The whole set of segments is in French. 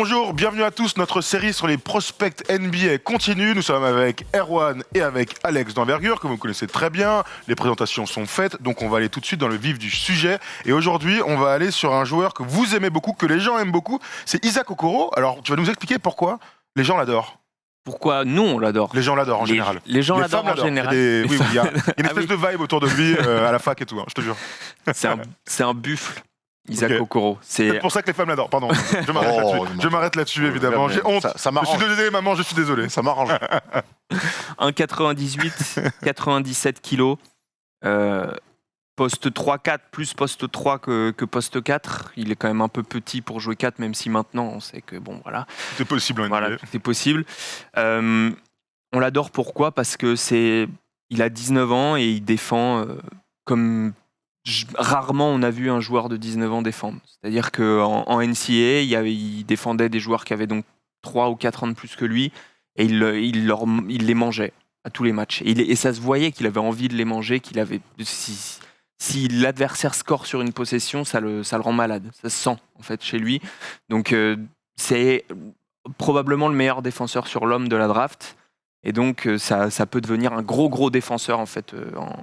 Bonjour, bienvenue à tous. Notre série sur les prospects NBA continue. Nous sommes avec Erwan et avec Alex d'Envergure, que vous connaissez très bien. Les présentations sont faites, donc on va aller tout de suite dans le vif du sujet. Et aujourd'hui, on va aller sur un joueur que vous aimez beaucoup, que les gens aiment beaucoup. C'est Isaac Okoro. Alors, tu vas nous expliquer pourquoi les gens l'adorent. Pourquoi nous on l'adore? Les gens l'adorent en général. Les gens Les l'adorent femmes en général. Oui, il y a une espèce de vibe autour de lui à la fac et tout, hein, je te jure. C'est un buffle, Isaac Ok. Okoro. C'est pour ça que les femmes l'adorent. Pardon, je m'arrête là-dessus. Je m'arrête là-dessus, évidemment. J'ai honte. Ça Je m'arrange. suis désolé, maman, je suis désolé. Ça m'arrange. 1,98, 97 kilos, poste 3-4 plus poste 3 que poste 4. Il est quand même un peu petit pour jouer 4, même si maintenant on sait que bon voilà. C'est possible en NBA. Voilà, c'est possible. On l'adore pourquoi? Parce que il a 19 ans et il défend comme rarement on a vu un joueur de 19 ans défendre. C'est-à-dire qu'en NCAA, il défendait des joueurs qui avaient donc 3 ou 4 ans de plus que lui et il les mangeait à tous les matchs. Et ça se voyait qu'il avait envie de les manger, qu'il avait... Si l'adversaire score sur une possession, ça le rend malade. Ça se sent en fait chez lui. Donc c'est probablement le meilleur défenseur sur l'homme de la draft. Et donc ça peut devenir un gros défenseur en fait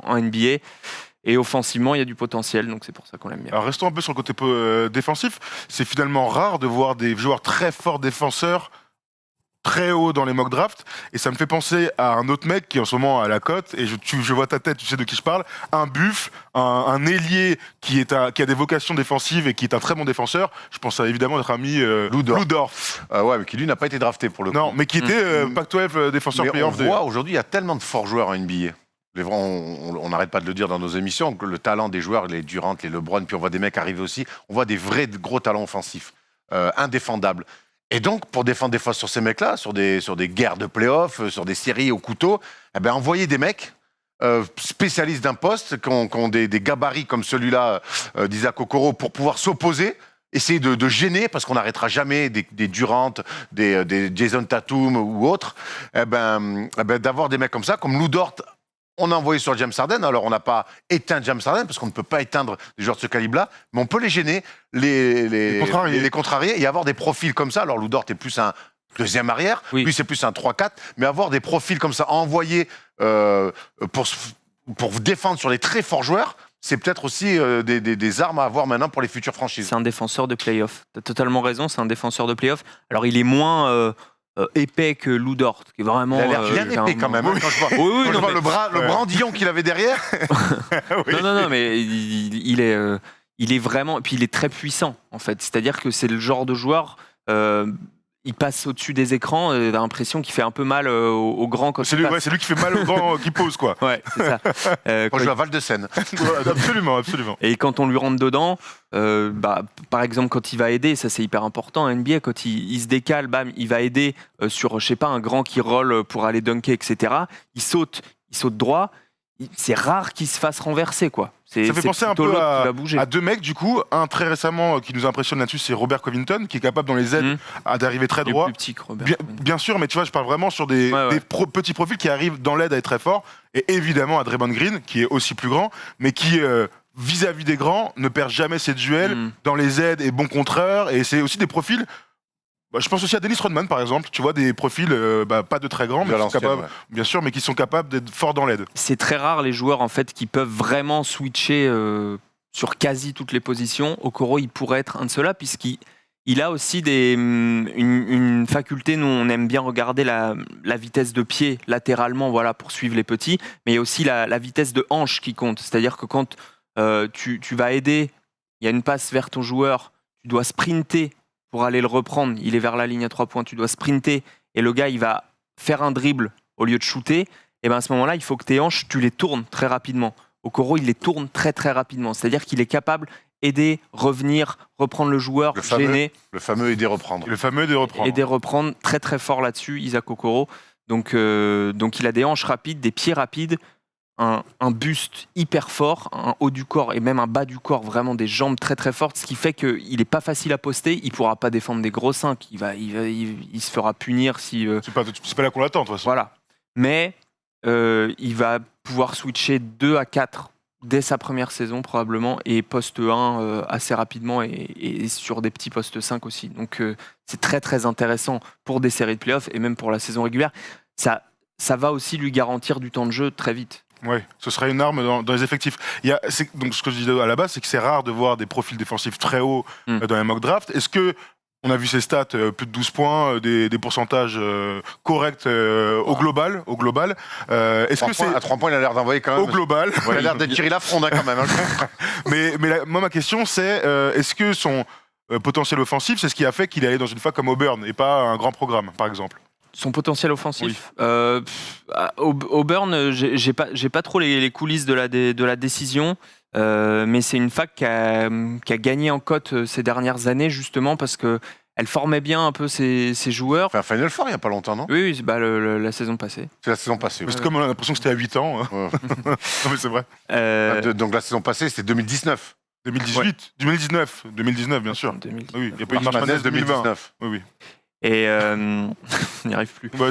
en NBA. Et offensivement, il y a du potentiel, donc c'est pour ça qu'on l'aime bien. Alors restons un peu sur le côté défensif. C'est finalement rare de voir des joueurs très forts défenseurs très haut dans les mock drafts, et ça me fait penser à un autre mec qui est en ce moment à la cote, et je vois ta tête, tu sais de qui je parle, un buff, un ailier qui a des vocations défensives et qui est un très bon défenseur. Je pense à évidemment notre ami Ludorf. Ouais, mais qui lui n'a pas été drafté pour le coup. Non, mais qui était Pac-12 défenseur Mais on playoff. voit aujourd'hui, il y a tellement de forts joueurs en NBA. On n'arrête pas de le dire dans nos émissions, que le talent des joueurs, les Durant, les LeBron, puis on voit des mecs arriver aussi, on voit des vrais gros talents offensifs, indéfendables. Et donc, pour défendre des fois sur ces mecs-là, sur des guerres de play-off, sur des séries au couteau, eh ben, envoyer des mecs spécialistes d'un poste, qui ont des gabarits comme celui-là d'Isaac Okoro, pour pouvoir s'opposer, essayer de gêner, parce qu'on n'arrêtera jamais des Durant, des Jason Tatum ou autres, eh ben, d'avoir des mecs comme ça, comme Lou Dort. On a envoyé sur James Harden, alors on n'a pas éteint James Harden, parce qu'on ne peut pas éteindre des joueurs de ce calibre-là, mais on peut les gêner, les contrarier, et avoir des profils comme ça. Alors Lou Dort est plus un deuxième arrière, Oui. lui c'est plus un 3-4, mais avoir des profils comme ça, envoyés pour défendre sur les très forts joueurs, c'est peut-être aussi des armes à avoir maintenant pour les futures franchises. C'est un défenseur de play-off. Tu as totalement raison, c'est un défenseur de play-off. Alors il est moins... épais que Lou Dort, qui est vraiment... Il a l'air bien épais quand même. Hein, quand je vois, quand je vois le brandillon qu'il avait derrière. Oui. Non, mais il est vraiment... Et puis il est très puissant, en fait. C'est-à-dire que c'est le genre de joueur... il passe au-dessus des écrans, t'as l'impression qu'il fait un peu mal aux grands quand c'est lui qui fait mal aux grands qui pose, quoi. Ouais, c'est ça. Quand je vais à Val-de-Seine. Absolument. Et quand on lui rentre dedans, par exemple, quand il va aider, ça c'est hyper important en NBA, quand il se décale, bam, il va aider sur, je sais pas, un grand qui roll pour aller dunker, etc. Il saute droit. C'est rare qu'il se fasse renverser, quoi. Ça fait penser un peu à deux mecs, du coup. Un très récemment qui nous impressionne là-dessus, c'est Robert Covington, qui est capable dans les aides d'arriver très droit. Plus petit que Robert. Bien sûr, mais tu vois, je parle vraiment sur des petits profils qui arrivent dans l'aide à être très forts. Et évidemment, à Draymond Green, qui est aussi plus grand, mais qui, vis-à-vis des grands, ne perd jamais ses duels dans les aides et bon contreur. Et c'est aussi des profils... je pense aussi à Dennis Rodman, par exemple. Tu vois, des profils pas de très grands, mais qui sont capables, bien sûr, mais qui sont capables d'être forts dans l'aide. C'est très rare les joueurs en fait qui peuvent vraiment switcher sur quasi toutes les positions. Okoro, il pourrait être un de ceux-là puisqu'il a aussi une faculté. Nous, on aime bien regarder la vitesse de pied latéralement, voilà, pour suivre les petits. Mais il y a aussi la vitesse de hanche qui compte. C'est-à-dire que quand tu vas aider, il y a une passe vers ton joueur, tu dois sprinter pour aller le reprendre, il est vers la ligne à 3 points, tu dois sprinter, et le gars, il va faire un dribble au lieu de shooter, et bien à ce moment-là, il faut que tes hanches, tu les tournes très rapidement. Okoro, il les tourne très très rapidement, c'est-à-dire qu'il est capable d'aider, revenir, reprendre le joueur, gêner. Le fameux aider reprendre. Aider reprendre, très très fort là-dessus, Isaac Okoro. Donc il a des hanches rapides, des pieds rapides, un buste hyper fort, un haut du corps et même un bas du corps, vraiment des jambes très très fortes, ce qui fait qu'il n'est pas facile à poster, il ne pourra pas défendre des gros seins, il se fera punir si... C'est pas là qu'on l'attend, de toute façon. Voilà. Mais il va pouvoir switcher 2 à 4 dès sa première saison probablement, et poste 1 assez rapidement, et sur des petits postes 5 aussi. Donc c'est très très intéressant pour des séries de playoffs et même pour la saison régulière. Ça va aussi lui garantir du temps de jeu très vite. Oui, ce serait une arme dans les effectifs. Donc ce que je disais à la base, c'est que c'est rare de voir des profils défensifs très hauts dans les mock drafts. Est-ce que on a vu ses stats, plus de 12 points, des pourcentages corrects au global. Est-ce que c'est à 3 points, il a l'air d'envoyer quand même. Au global. Ouais, il a l'air d'être Thierry Lafronde quand même. mais moi, ma question, c'est est-ce que son potentiel offensif, c'est ce qui a fait qu'il est allé dans une fac comme Auburn et pas un grand programme, par exemple? Son potentiel offensif. Auburn, j'ai pas trop les coulisses de la décision, mais c'est une fac qui a gagné en cote ces dernières années, justement parce que elle formait bien un peu ses joueurs. Enfin, Final Four il n'y a pas longtemps, non? Oui, c'est la saison passée. C'est la saison passée. C'est comme on a l'impression que c'était à 8 ans. Hein. Ouais. Non, mais c'est vrai. Donc la saison passée, c'était 2019. 2018, ouais. 2019, bien sûr. 2019. Oui, il n'y a pas eu de March Madness 2019. Oui. Et on n'y arrive plus. Ouais,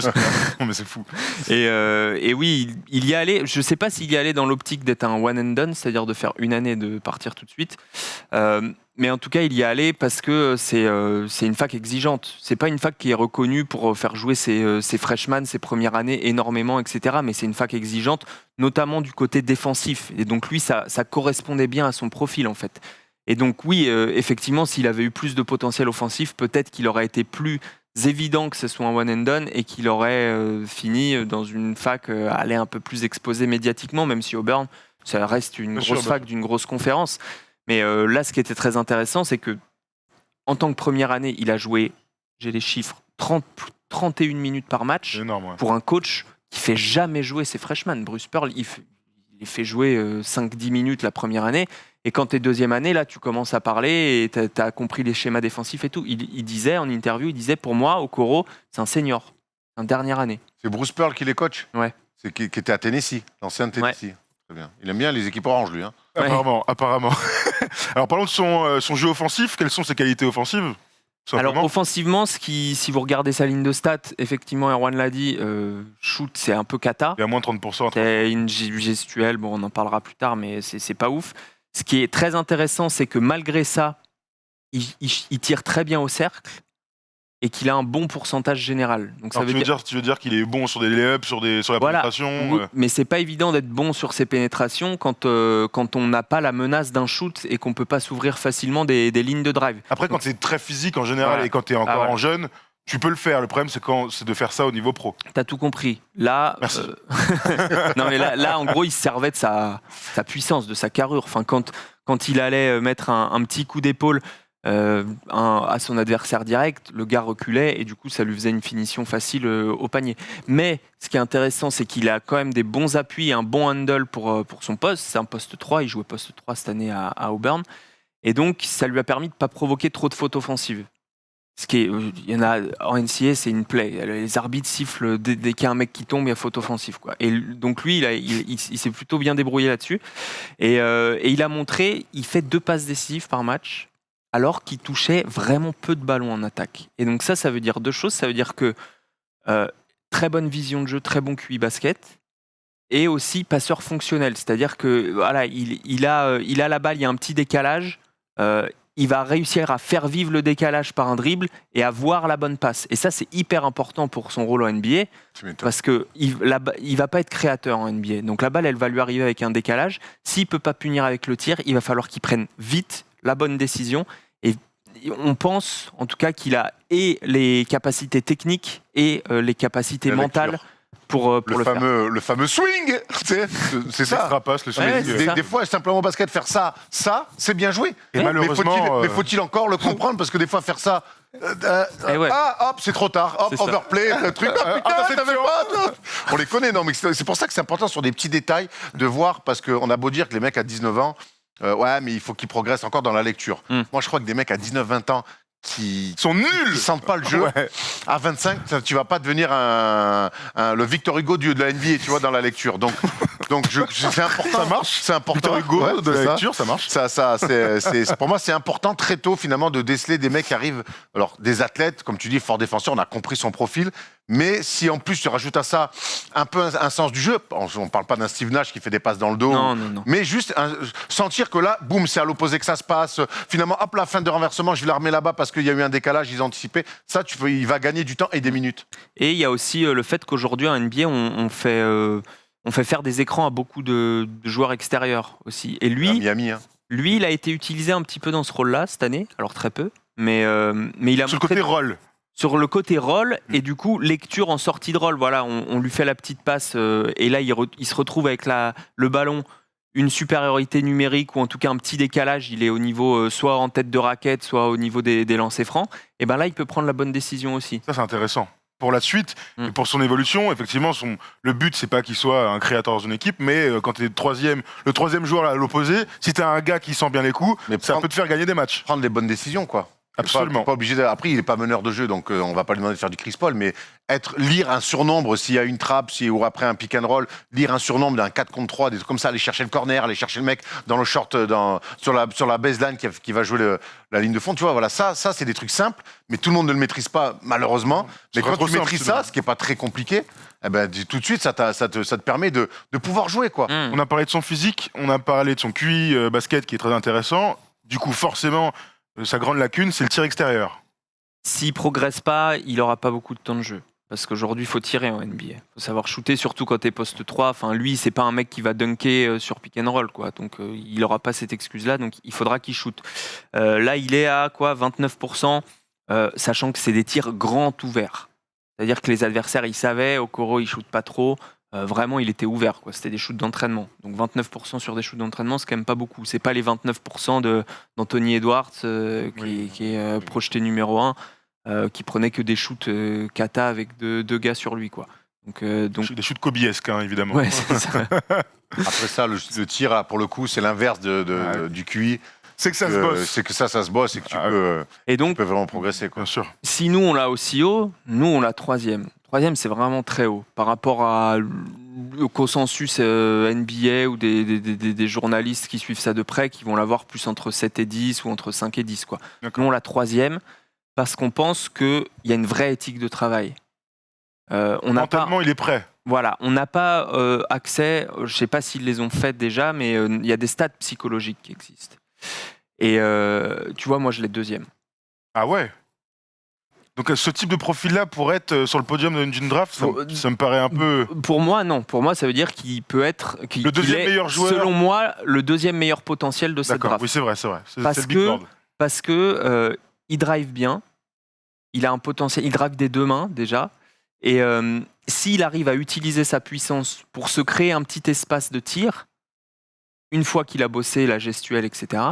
non, mais c'est fou. Et oui, il y allait. Je ne sais pas s'il y allait dans l'optique d'être un one and done, c'est-à-dire de faire une année et de partir tout de suite. Mais en tout cas, il y allait parce que c'est une fac exigeante. C'est pas une fac qui est reconnue pour faire jouer ses freshmen, ses premières années énormément, etc. Mais c'est une fac exigeante, notamment du côté défensif. Et donc lui, ça correspondait bien à son profil en fait. Et donc oui, effectivement, s'il avait eu plus de potentiel offensif, peut-être qu'il aurait été plus évident que ce soit un one and done et qu'il aurait fini dans une fac aller un peu plus exposé médiatiquement, même si Auburn, ça reste une grosse fac d'une grosse conférence. Mais là, ce qui était très intéressant, c'est que en tant que première année, il a joué, j'ai les chiffres, 31 minutes par match. Énorme, ouais. Pour un coach qui fait jamais jouer ses freshmen. Bruce Pearl, il les fait jouer 5-10 minutes la première année. Et quand tu es deuxième année, là, tu commences à parler et tu as compris les schémas défensifs et tout. Il disait en interview, pour moi, Okoro, c'est un senior, en dernière année. C'est Bruce Pearl qui les coach? Ouais. C'est qui était à Tennessee, l'ancien Tennessee. Ouais. Très bien. Il aime bien les équipes oranges, lui. Hein. Apparemment. Alors, parlons de son jeu offensif. Quelles sont ses qualités offensives? Alors, offensivement, si vous regardez sa ligne de stats, effectivement, Erwan l'a dit, shoot, c'est un peu cata. Il y a moins de 30%. C'est une gestuelle, bon, on en parlera plus tard, mais c'est pas ouf. Ce qui est très intéressant, c'est que malgré ça, il tire très bien au cercle et qu'il a un bon pourcentage général. Donc ça tu veux dire qu'il est bon sur des lay-ups, sur la pénétration. Oui, mais c'est pas évident d'être bon sur ses pénétrations quand on n'a pas la menace d'un shoot et qu'on peut pas s'ouvrir facilement des lignes de drive. Après, quand c'est très physique en général et quand tu es encore en jeune, tu peux le faire. Le problème, c'est de faire ça au niveau pro. T'as tout compris. Là, non mais là, en gros, il se servait de sa puissance, de sa carrure. Enfin, quand il allait mettre un petit coup d'épaule à son adversaire direct, le gars reculait et du coup, ça lui faisait une finition facile au panier. Mais ce qui est intéressant, c'est qu'il a quand même des bons appuis et un bon handle pour son poste. C'est un poste 3. Il jouait poste 3 cette année à Auburn. Et donc, ça lui a permis de ne pas provoquer trop de fautes offensives. Il y en a en NCAA, c'est une plaie. Les arbitres sifflent dès qu'il y a un mec qui tombe, il y a faute offensive, quoi. Et donc lui, il s'est plutôt bien débrouillé là-dessus. Et il a montré, il fait 2 passes décisives par match, alors qu'il touchait vraiment peu de ballons en attaque. Et donc ça veut dire 2 choses. Ça veut dire que très bonne vision de jeu, très bon QI basket, et aussi passeur fonctionnel. C'est-à-dire que voilà, il a la balle, il y a un petit décalage. Il va réussir à faire vivre le décalage par un dribble et à voir la bonne passe. Et ça, c'est hyper important pour son rôle en NBA parce qu'il ne va pas être créateur en NBA. Donc la balle, elle va lui arriver avec un décalage. S'il ne peut pas punir avec le tir, il va falloir qu'il prenne vite la bonne décision. Et on pense, en tout cas, qu'il a et les capacités techniques et les capacités mentales pour le faire. Le fameux swing, c'est ça. Passe, le swing. Des fois, simplement au basket, faire ça, c'est bien joué. Et malheureusement, mais faut-il encore le comprendre? Parce que des fois, faire ça, hop, c'est trop tard, hop, overplay, le truc, on les connaît, non, mais c'est pour ça que c'est important sur des petits détails de voir, parce qu'on a beau dire que les mecs à 19 ans, ouais, mais il faut qu'ils progressent encore dans la lecture. Moi, je crois que des mecs à 19-20 ans, qui sont nuls, qui sentent pas le jeu. Ouais. À 25, tu vas pas devenir le Victor Hugo de la NBA, tu vois, dans la lecture. Donc c'est important. Ça marche. C'est important. Victor Hugo de la lecture, ça marche. Pour moi, c'est important très tôt finalement de déceler des mecs qui arrivent, alors des athlètes, comme tu dis, forts défenseurs. On a compris son profil, Mais si en plus tu rajoutes à ça un peu un sens du jeu, on ne parle pas d'un Steve Nash qui fait des passes dans le dos, non. mais juste sentir que là, boum, c'est à l'opposé que ça se passe. Finalement, hop, la fin de renversement, je vais la remettre là-bas parce qu'il y a eu un décalage, ils ont anticipé. Ça, il va gagner du temps et des minutes. Et il y a aussi le fait qu'aujourd'hui, en NBA, on fait faire des écrans à beaucoup de joueurs extérieurs aussi. Et lui, Miami, hein. Lui, il a été utilisé un petit peu dans ce rôle-là cette année, alors très peu, mais il a sur le côté rôle. Sur le côté rôle, et du coup, lecture en sortie de rôle. Voilà, on lui fait la petite passe, et là, il se retrouve avec le ballon, une supériorité numérique, ou en tout cas un petit décalage. Il est au niveau, soit en tête de raquette, soit au niveau des lancers francs. Et bien là, il peut prendre la bonne décision aussi. Ça, c'est intéressant. Pour la suite, et pour son évolution, effectivement, le but, c'est pas qu'il soit un créateur dans une équipe, mais quand tu es le troisième joueur à l'opposé, si tu as un gars qui sent bien les coups, ça peut te faire gagner des matchs. Prendre les bonnes décisions, quoi. Absolument. Pas obligé après, il n'est pas meneur de jeu, donc on va pas lui demander de faire du Chris Paul, mais lire un surnombre s'il y a une trappe, ou après un pick and roll, lire un surnombre d'un 4 contre 3, des trucs comme ça, aller chercher le corner, aller chercher le mec dans le short, sur la baseline qui va jouer la ligne de fond. Tu vois, voilà, ça c'est des trucs simples, mais tout le monde ne le maîtrise pas, malheureusement. Mais quand tu maîtrises ça, ce qui n'est pas très compliqué, eh ben, tout de suite, ça te permet de pouvoir jouer, quoi. On a parlé de son physique, on a parlé de son QI basket qui est très intéressant. Du coup, forcément, sa grande lacune, c'est le tir extérieur. S'il progresse pas, il aura pas beaucoup de temps de jeu. Parce qu'aujourd'hui, il faut tirer en NBA. Il faut savoir shooter, surtout quand tu es poste 3. Enfin, lui, c'est pas un mec qui va dunker sur pick and roll, quoi. Donc, il aura pas cette excuse-là. Donc, il faudra qu'il shoot. Là, il est à 29%, sachant que c'est des tirs grands ouverts. C'est-à-dire que les adversaires, ils savaient, Okoro, il shoot pas trop. Vraiment, il était ouvert, quoi. C'était des shoots d'entraînement. Donc 29% sur des shoots d'entraînement, c'est quand même pas beaucoup. C'est pas les 29% d'Anthony Edwards qui est projeté numéro 1, qui prenait que des shoots kata avec deux gars sur lui, quoi. Donc des shoots kobiesques, hein, évidemment. Ouais, c'est ça. Après ça, le tir, là, pour le coup, c'est l'inverse du QI. C'est que ça se bosse. C'est que ça se bosse et que tu peux vraiment progresser, quoi. Bien sûr. Si nous, on l'a aussi haut, nous, on l'a 3e. 3e, c'est vraiment très haut. Par rapport au consensus NBA ou des journalistes qui suivent ça de près, qui vont l'avoir plus entre 7 et 10 ou entre 5 et 10. Quoi. Nous, on l'a 3e parce qu'on pense qu'il y a une vraie éthique de travail. Mentalement, il est prêt. Voilà, on n'a pas accès, je ne sais pas s'ils les ont faites déjà, mais il y a des stats psychologiques qui existent. Et tu vois, moi, je l'ai 2e. Ah ouais? Donc ce type de profil-là, pour être sur le podium d'une draft, ça me paraît un peu... Pour moi, non. Pour moi, ça veut dire qu'il peut être... le deuxième meilleur joueur. Selon moi, le 2e meilleur potentiel de cette draft. Oui, c'est vrai. C'est le big board. Parce que il drive bien, il a un potentiel, il drive des 2 mains déjà, et s'il arrive à utiliser sa puissance pour se créer un petit espace de tir, une fois qu'il a bossé la gestuelle, etc.,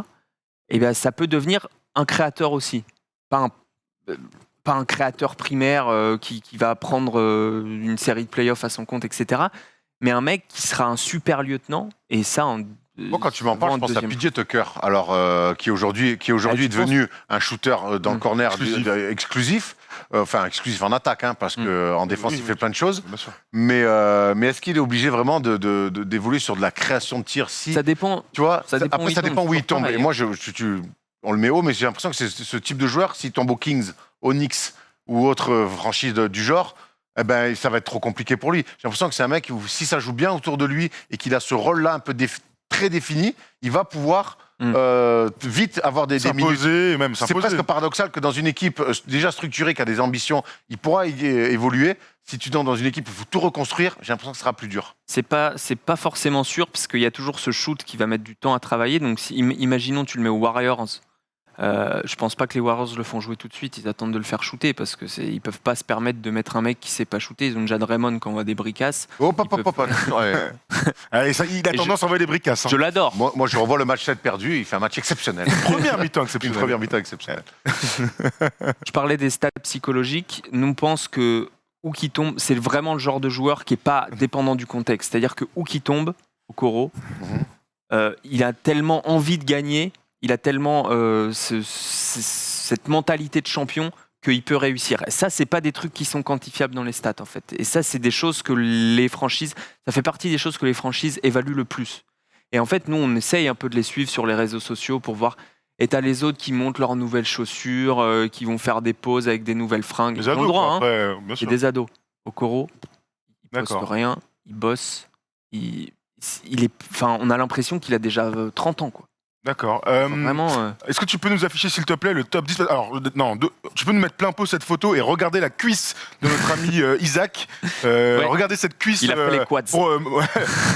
eh bien, ça peut devenir un créateur aussi. Pas un créateur primaire qui va prendre une série de playoffs à son compte, etc. Mais un mec qui sera un super lieutenant, et ça... Moi, quand tu m'en parles, je pense à PJ Tucker, alors, qui est aujourd'hui devenu un shooter dans le corner exclusif. Enfin, exclusif en attaque, hein, parce qu'en défense, il fait plein de choses. Mais est-ce qu'il est obligé vraiment d'évoluer sur de la création de tir? Ça dépend. Tu vois, ça dépend où il tombe. Et moi, on le met haut, mais j'ai l'impression que c'est ce type de joueur, s'il tombe aux Kings, aux Knicks ou autre franchise du genre, eh ben, ça va être trop compliqué pour lui. J'ai l'impression que c'est un mec où, si ça joue bien autour de lui et qu'il a ce rôle-là un peu très défini, il va pouvoir vite avoir des minutes. C'est presque paradoxal que dans une équipe déjà structurée, qui a des ambitions, il pourra évoluer. Si tu tombes dans une équipe où il faut tout reconstruire, j'ai l'impression que ce sera plus dur. C'est pas forcément sûr, parce qu'il y a toujours ce shoot qui va mettre du temps à travailler. Donc, imaginons tu le mets aux Warriors. Je pense pas que les Warriors le font jouer tout de suite. Ils attendent de le faire shooter parce que ils peuvent pas se permettre de mettre un mec qui sait pas shooter. Ils ont déjà Draymond qui envoie des bricasses. Allez, il a tendance à envoyer des bricasses. Hein. Je l'adore. Moi, je revois le match 7 perdu. Il fait un match exceptionnel. Première mi-temps exceptionnelle. Je parlais des stats psychologiques. Nous on pense que où qui tombe, c'est vraiment le genre de joueur qui est pas dépendant du contexte. C'est-à-dire que où qui tombe, Okoro, il a tellement envie de gagner. Il a tellement cette mentalité de champion qu'il peut réussir. Et ça, c'est pas des trucs qui sont quantifiables dans les stats, en fait. Et ça, c'est des choses que les franchises... Ça fait partie des choses que les franchises évaluent le plus. Et en fait, nous, on essaye un peu de les suivre sur les réseaux sociaux pour voir... Et t'as les autres qui montent leurs nouvelles chaussures, qui vont faire des pauses avec des nouvelles fringues. Des ados, droit, hein. Et des ados. Okoro, il poste rien, il bosse, on a l'impression qu'il a déjà 30 ans, quoi. D'accord. Vraiment. Est-ce que tu peux nous afficher, s'il te plaît, le top 10 ? Alors, non, tu peux nous mettre plein pot cette photo et regarder la cuisse de notre ami Isaac. Regardez cette cuisse. Il a fait les quads.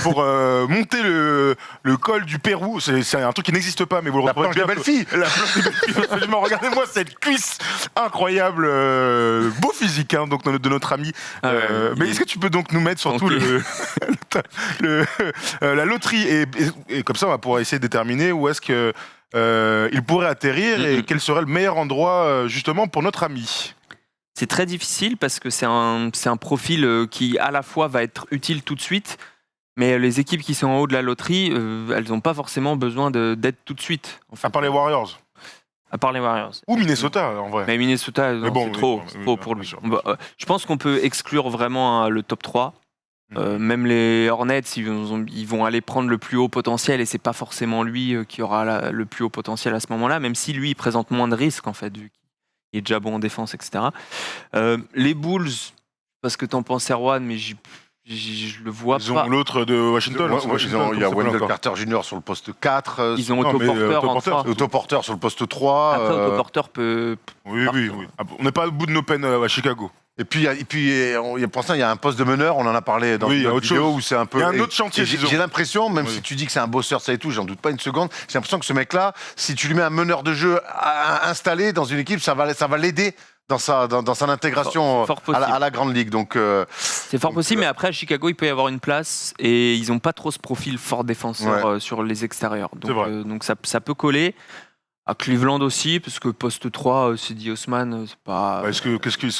Pour monter le col du Pérou. C'est un truc qui n'existe pas, mais vous le retrouverez. La planche des belles filles. La planche des belles filles, absolument. Regardez-moi cette cuisse incroyable. Beau physique, hein, donc, de notre ami. Mais est-ce que tu peux donc nous mettre surtout la loterie et comme ça, on va pouvoir essayer de déterminer où est-ce qu'il pourrait atterrir et quel serait le meilleur endroit justement pour notre ami. C'est très difficile parce que c'est un profil qui à la fois va être utile tout de suite, mais les équipes qui sont en haut de la loterie, elles n'ont pas forcément besoin d'aide tout de suite. En fait. À part les Warriors. Ou Minnesota, en vrai. Mais Minnesota, c'est trop pour lui. Je pense qu'on peut exclure vraiment le top 3. Même les Hornets, ils vont aller prendre le plus haut potentiel et c'est pas forcément lui qui aura le plus haut potentiel à ce moment-là, même si lui il présente moins de risques en fait, vu qu'il est déjà bon en défense, etc. Les Bulls, parce que t'en penses Erwan, mais je le vois pas. Ils ont l'autre de Washington. Il y a Wendell Carter Jr. sur le poste 4. Ils ont Otto Porter sur le poste 3. Après, Otto Porter peut... Oui. On n'est pas au bout de nos peines à Chicago. Et puis, pour l'instant, il y a un poste de meneur, on en a parlé dans une vidéo où c'est un peu... Il y a un autre chantier, j'ai l'impression, même si tu dis que c'est un bosseur, ça et tout, j'en doute pas une seconde, j'ai l'impression que ce mec-là, si tu lui mets un meneur de jeu installé dans une équipe, ça va l'aider dans son intégration à la grande ligue. Donc, c'est fort possible, mais après, à Chicago, il peut y avoir une place et ils n'ont pas trop ce profil fort défenseur sur les extérieurs. Donc ça peut coller. À Cleveland aussi, parce que poste 3, Cedi Osman, c'est pas. Qu'est-ce qu'il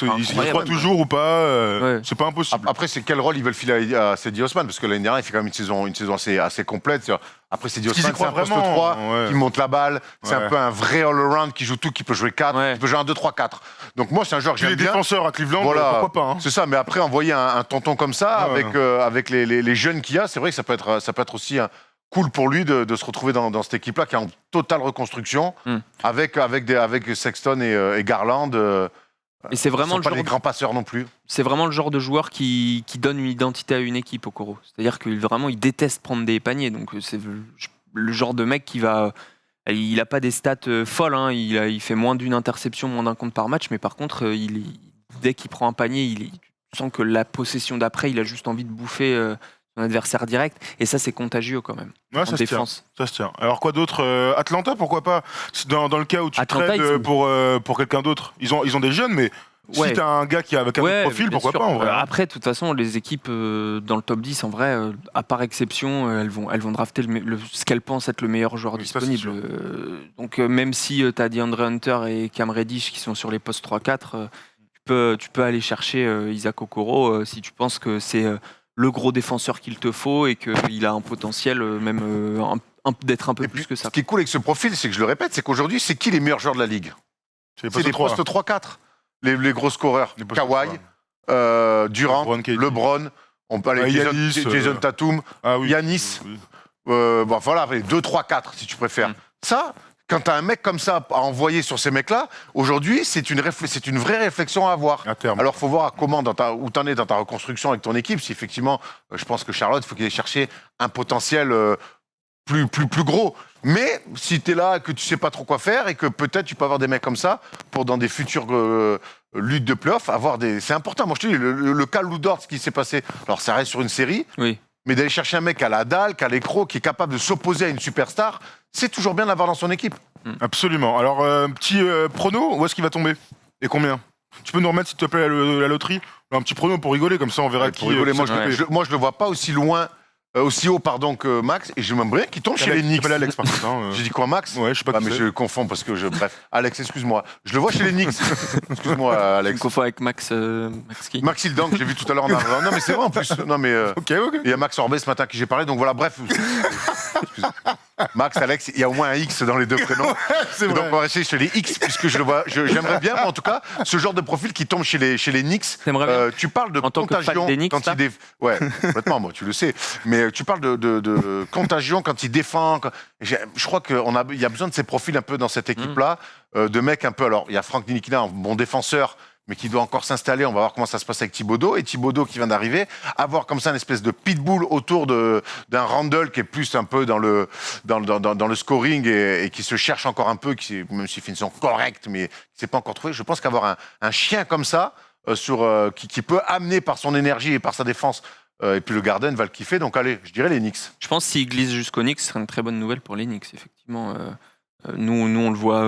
croit toujours ou pas C'est pas impossible. Après, c'est quel rôle ils veulent filer à Cedi Osman ? Parce que l'année dernière, il fait quand même une saison assez complète. Après, Cedi Osman, c'est un poste 3 qui monte la balle. C'est un peu un vrai all-around qui joue tout, qui peut jouer 4, qui peut jouer un 2-3-4. Donc moi, c'est un joueur que j'aime bien. Les défenseurs à Cleveland, pourquoi pas. C'est ça, mais après, envoyer un tonton comme ça, avec les jeunes qu'il y a, c'est vrai que ça peut être aussi cool pour lui de se retrouver dans cette équipe-là qui est en totale reconstruction avec Sexton et Garland. Et c'est vraiment pas des grands passeurs non plus. C'est vraiment le genre de joueur qui donne une identité à une équipe, Okoro. C'est-à-dire qu'il déteste prendre des paniers. Donc c'est le genre de mec qui va... Il n'a pas des stats folles. Hein. Il fait moins d'une interception, moins d'un compte par match. Mais par contre, dès qu'il prend un panier, tu sens que la possession d'après, il a juste envie de bouffer... un adversaire direct, et ça c'est contagieux quand même. Ouais, ça se tient. Alors quoi d'autre Atlanta, pourquoi pas dans le cas où tu trades pour quelqu'un d'autre. Ils ont des jeunes, mais si t'as un gars qui a avec un autre profil, pourquoi pas en vrai. Après, de toute façon, les équipes dans le top 10, en vrai, à part exception, elles vont drafter ce qu'elles pensent être le meilleur joueur disponible. Donc même si t'as DeAndre Hunter et Cam Reddish qui sont sur les postes 3-4, tu peux aller chercher Isaac Okoro si tu penses que c'est... le gros défenseur qu'il te faut et qu'il a un potentiel même d'être un peu plus que ça. Ce qui est cool avec ce profil, c'est que je le répète, c'est qu'aujourd'hui, c'est qui les meilleurs joueurs de la ligue ? C'est des postes 3-4. Les gros scoreurs. Kawhi, Durant, LeBron, on peut aller Jason Tatum, Giannis. Voilà, 2, 3, 4 si tu préfères. Ça, quand tu as un mec comme ça à envoyer sur ces mecs-là, aujourd'hui, c'est une vraie réflexion à avoir. Alors, il faut voir où tu en es dans ta reconstruction avec ton équipe. Si effectivement, je pense que Charlotte, il faut qu'il aille chercher un potentiel plus gros. Mais si tu es là et que tu sais pas trop quoi faire et que peut-être tu peux avoir des mecs comme ça pour dans des futures luttes de play-off, c'est important. Moi, je te dis, le cas Lou Dort, ce qui s'est passé, alors ça reste sur une série. Oui. Mais d'aller chercher un mec à la dalle, à l'écro, qui est capable de s'opposer à une superstar, c'est toujours bien d'avoir dans son équipe. Absolument. Alors, petit prono, où est-ce qu'il va tomber ? Et combien ? Tu peux nous remettre, s'il te plaît, la loterie ? Un petit prono pour rigoler, comme ça on verra qui... Pour rigoler, moi je le vois pas aussi haut que Max, et je m'aimerais qu'il tombe chez les Knicks. Alex, par contre. J'ai dit quoi, Max ? Ouais, je sais pas mais je confonds parce que bref. Alex, excuse-moi. Je le vois chez les Knicks. Excuse-moi, Alex. Je confonds avec Max qui ? Max Hildan, que j'ai vu tout à l'heure en arrivant. Non, mais c'est vrai en plus. Non, mais. Ok. Il y a Max Orbet ce matin qui j'ai parlé, donc voilà, bref. Max, Alex, il y a au moins un X dans les deux prénoms. C'est vrai. Donc on va essayer chez les X, puisque je le vois. J'aimerais bien, en tout cas, ce genre de profil qui tombe chez les Knicks. Tu parles de contagion quand il ouais, complètement, moi, tu le sais. Mais tu parles de contagion quand il défend. Je crois qu'il y a besoin de ces profils un peu dans cette équipe-là, de mecs un peu. Alors, il y a Frank Ntilikina, un bon défenseur, mais qui doit encore s'installer. On va voir comment ça se passe avec Thibodeau. Et Thibodeau qui vient d'arriver, avoir comme ça une espèce de pitbull autour d'un Randle qui est plus un peu dans le scoring et qui se cherche encore un peu, même s'il fait une saison correcte, mais qui ne s'est pas encore trouvé. Je pense qu'avoir un chien comme ça, qui peut amener par son énergie et par sa défense, et puis le Garden va le kiffer. Donc allez, je dirais les Knicks. Je pense que s'il glisse jusqu'aux Knicks, ce serait une très bonne nouvelle pour les Knicks, effectivement. Nous, on le voit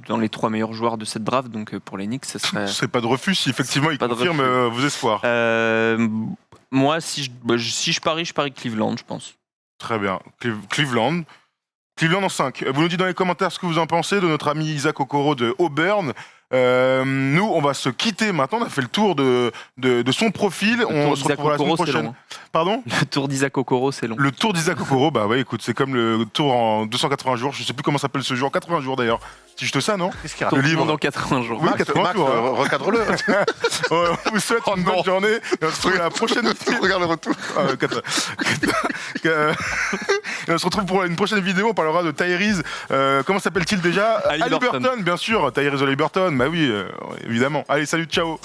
dans les 3 meilleurs joueurs de cette draft, donc pour les Knicks, ce serait pas de refus si effectivement il confirme vos espoirs. Moi, si je parie Cleveland, je pense. Très bien. Cleveland en 5. Vous nous dites dans les commentaires ce que vous en pensez de notre ami Isaac Okoro de Auburn. Nous, on va se quitter maintenant. On a fait le tour de son profil. On se retrouve la semaine prochaine. Long. Pardon ? Le tour d'Isaac Okoro, c'est long. Le tour d'Isaac Okoro, bah ouais, écoute, c'est comme le tour en 280 jours. Je sais plus comment s'appelle ce jour. 80 jours d'ailleurs. Si je te ça, non ? Qu'est-ce qu'il y a ? Le livre dans 80 jours. Oui, 80 jours. Recadre-le. On vous souhaite une bonne journée. On se retrouve à la prochaine. Regarde le retour. On se retrouve pour une prochaine vidéo. On parlera de Tyrese. Comment s'appelle-t-il déjà ? Haliburton, bien sûr. Tyrese Haliburton. Bah oui, évidemment. Allez, salut, ciao.